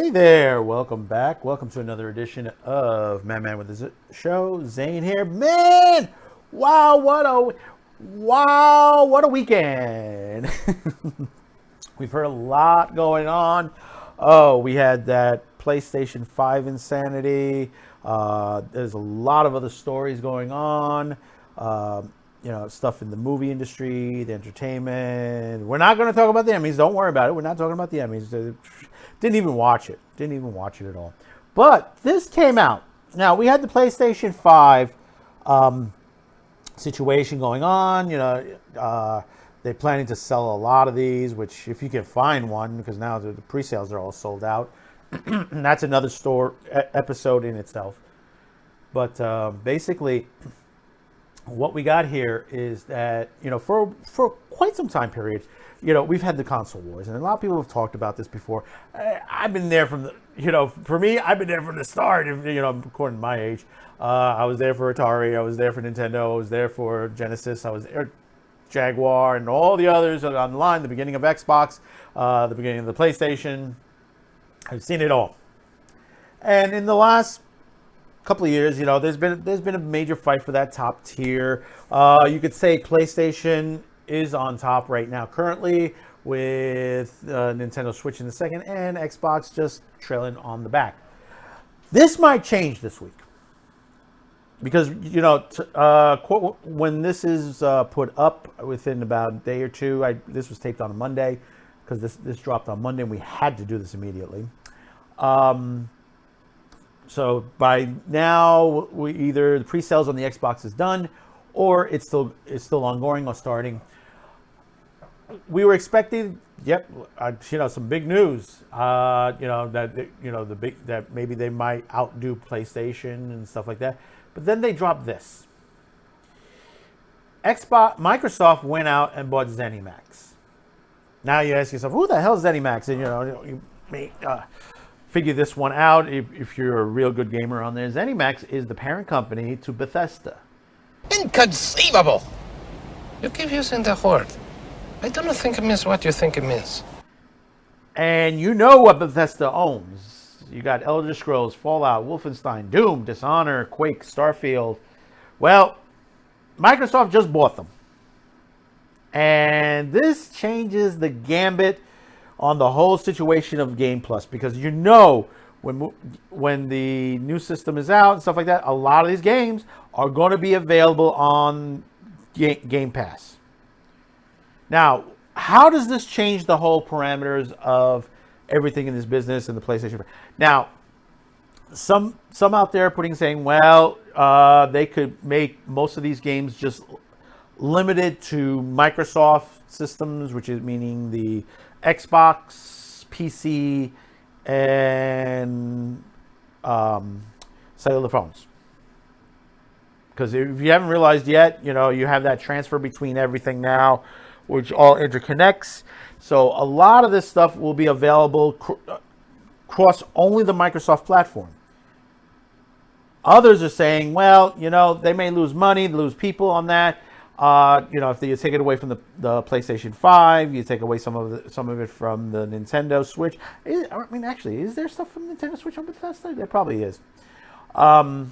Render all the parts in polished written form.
Hey there, welcome back. Welcome to another edition of Man with the Show. Zane here. Man, wow, what a weekend. We've heard a lot going on. Oh, we had that PlayStation 5 insanity. There's a lot of other stories going on. Stuff in the movie industry, the entertainment. We're not going to talk about the Emmys. Don't worry about it. We're not talking about the Emmys. Didn't even watch it. Didn't even watch it at all. But this came out. Now, we had the PlayStation 5 situation going on. They're planning to sell a lot of these, which if you can find one, because now the pre-sales are all sold out. That's another episode in itself. But basically, what we got here is that, for quite some time period, we've had the console wars, and a lot of people have talked about this before. I've been there from for me, I've been there from the start, according to my age. I was there for Atari, I was there for Nintendo, I was there for Genesis, I was there Jaguar, and all the others on the line, the beginning of Xbox, the beginning of the PlayStation. I've seen it all. And in the last couple of years, there's been a major fight for that top tier. You could say PlayStation is on top right now currently, with Nintendo Switch in the second and Xbox just trailing on the back. This might change this week because when this is put up within about a day or two. This was taped on a Monday because this dropped on Monday and we had to do this immediately. So by now, either the pre-sales on the Xbox is done, or it's still ongoing or starting. We were expecting, some big news. That maybe they might outdo PlayStation and stuff like that. But then they dropped this. Microsoft went out and bought ZeniMax. Now you ask yourself, who the hell is ZeniMax? And you may figure this one out if you're a real good gamer on there. ZeniMax is the parent company to Bethesda. Inconceivable! You keep using the word. I don't think it means what you think it means. And you know what Bethesda owns. You got Elder Scrolls, Fallout, Wolfenstein, Doom, Dishonored, Quake, Starfield. Well, Microsoft just bought them. And this changes the gambit on the whole situation of Game Plus, because when the new system is out and stuff like that, a lot of these games are going to be available on Game Pass. Now, how does this change the whole parameters of everything in this business and the PlayStation? Now, some out there saying, well, they could make most of these games just limited to Microsoft systems, which is meaning the Xbox, PC, and cellular phones. Because if you haven't realized yet, you have that transfer between everything now, which all interconnects. So a lot of this stuff will be available across only the Microsoft platform. Others are saying, well, they may lose money, lose people on that. If you take it away from the PlayStation 5, you take away some of it from the Nintendo Switch. Actually, is there stuff from Nintendo Switch on Bethesda? There probably is. But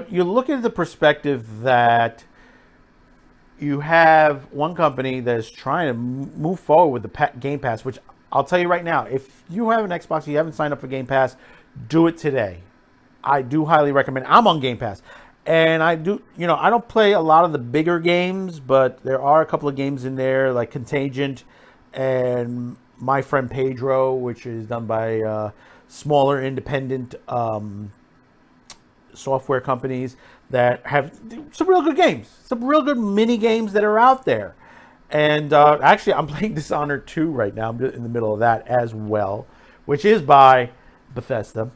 you look at the perspective that you have one company that is trying to move forward with the Game Pass, which I'll tell you right now, if you have an Xbox, you haven't signed up for Game Pass, do it today. I do highly recommend. I'm on Game Pass. And I don't play a lot of the bigger games, but there are a couple of games in there like Contagion and My Friend Pedro, which is done by smaller independent software companies that have some real good games, some real good mini games that are out there. And actually, I'm playing Dishonored 2 right now. I'm in the middle of that as well, which is by Bethesda.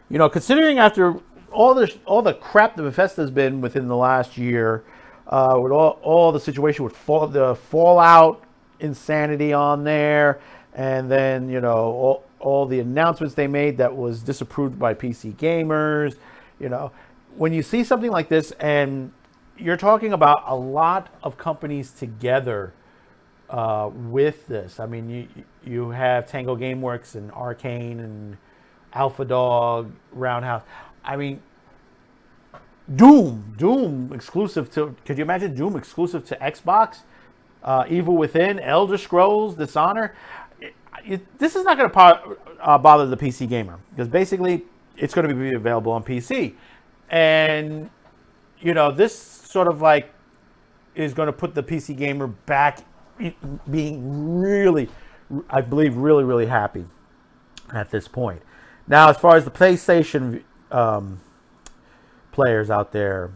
Considering after all the crap that Bethesda has been within the last year, with all the situation with the Fallout insanity on there, and then all the announcements they made that was disapproved by PC gamers. When you see something like this, and you're talking about a lot of companies together with this. I mean, you have Tango Gameworks and Arcane and Alpha Dog, Roundhouse. I mean, Doom exclusive to. Could you imagine Doom exclusive to Xbox? Evil Within, Elder Scrolls, Dishonor. This is not going to bother the PC gamer because basically it's going to be available on PC, and this sort of like is going to put the PC gamer back being really, I believe, really, really happy at this point. Now, as far as the PlayStation players out there,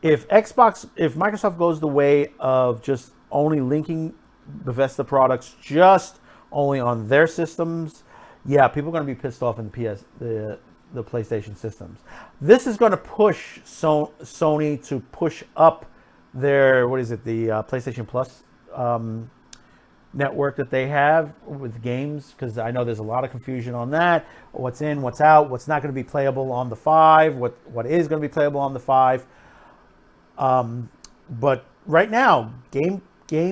if Microsoft goes the way of just only linking Bethesda products just only on their systems, yeah, people are going to be pissed off in the PlayStation systems. This is going to push Sony to push up their, the PlayStation Plus network that they have with games, because I know there's a lot of confusion on that. What's in, what's out, what's not going to be playable on the 5, what is going to be playable on the 5. But right now, Game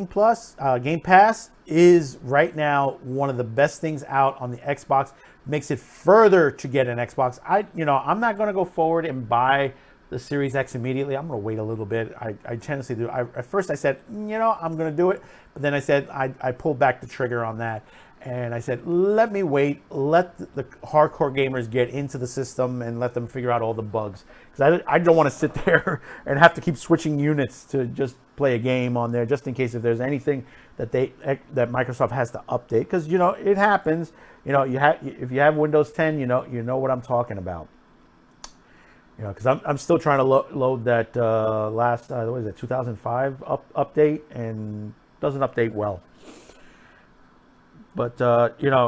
Pass is right now one of the best things out on the Xbox. Makes it further to get an Xbox. I'm not going to go forward and buy the Series X immediately. I'm going to wait a little bit. I tendency do. At first I said, I'm going to do it. But then I said, I pulled back the trigger on that. And I said, let me wait. Let the hardcore gamers get into the system and let them figure out all the bugs. Because I don't want to sit there and have to keep switching units to just play a game on there, just in case if there's anything that Microsoft has to update. Because, it happens. If you have Windows 10, you know what I'm talking about. Because I'm still trying to load that last 2005 update, and doesn't update well. But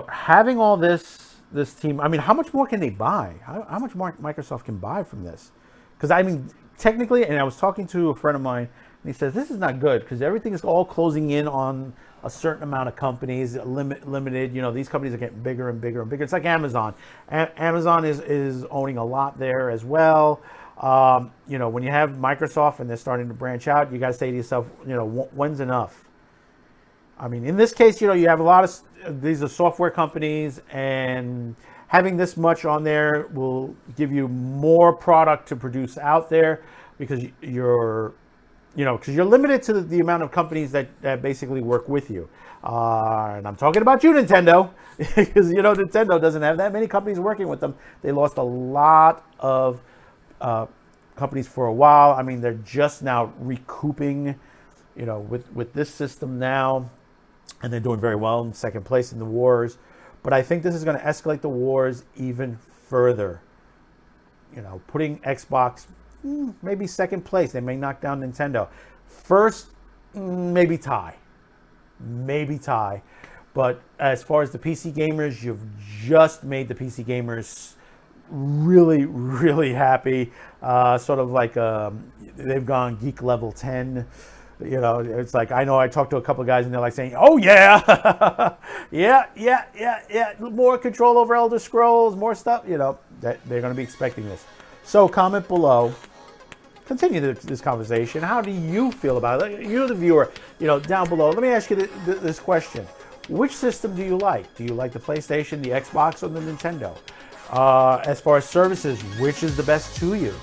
having all this team, I mean, how much more can they buy? How much more Microsoft can buy from this? Because I mean, technically, and I was talking to a friend of mine, and he says this is not good because everything is all closing in on a certain amount of companies, limited. These companies are getting bigger and bigger and bigger. It's like Amazon. Amazon is owning a lot there as well. When you have Microsoft and they're starting to branch out, you got to say to yourself, when's enough? I mean, in this case, you have a lot of these are software companies, and having this much on there will give you more product to produce out there because you're limited to the amount of companies that basically work with you. And I'm talking about you, Nintendo, because, Nintendo doesn't have that many companies working with them. They lost a lot of companies for a while. I mean, they're just now recouping, with this system now, and they're doing very well in second place in the wars. But I think this is going to escalate the wars even further. Putting Xbox maybe second place. They may knock down Nintendo. First, maybe tie. But as far as the PC gamers, you've just made the PC gamers really, really happy. Sort of like they've gone geek level 10. It's like, I know I talked to a couple of guys and they're like saying, oh yeah, yeah, more control over Elder Scrolls, more stuff, that they're going to be expecting this. So comment below, continue this conversation. How do you feel about it? You're the viewer, down below. Let me ask you this question. Which system do you like? Do you like the PlayStation, the Xbox, or the Nintendo? As far as services, which is the best to you?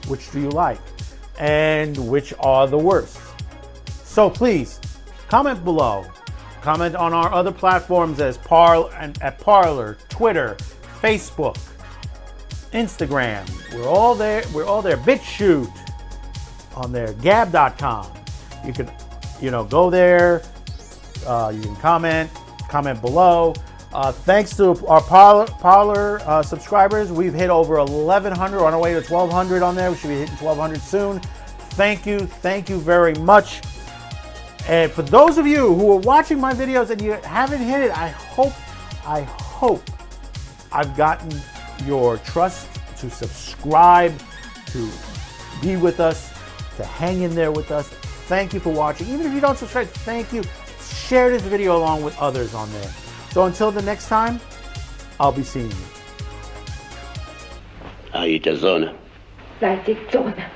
Which do you like? And which are the worst? So please, comment below. Comment on our other platforms at Parler, Twitter, Facebook, Instagram. We're all there. BitChute on there. Gab.com. You can, go there. You can comment below. Thanks to our Parler subscribers, we've hit over 1,100. We're on our way to 1,200 on there. We should be hitting 1,200 soon. Thank you very much. And for those of you who are watching my videos and you haven't hit it, I hope I've gotten your trust to subscribe, to be with us, to hang in there with us. Thank you for watching. Even if you don't subscribe, thank you. Share this video along with others on there. So until the next time, I'll be seeing you. Ahí te zona. Zona.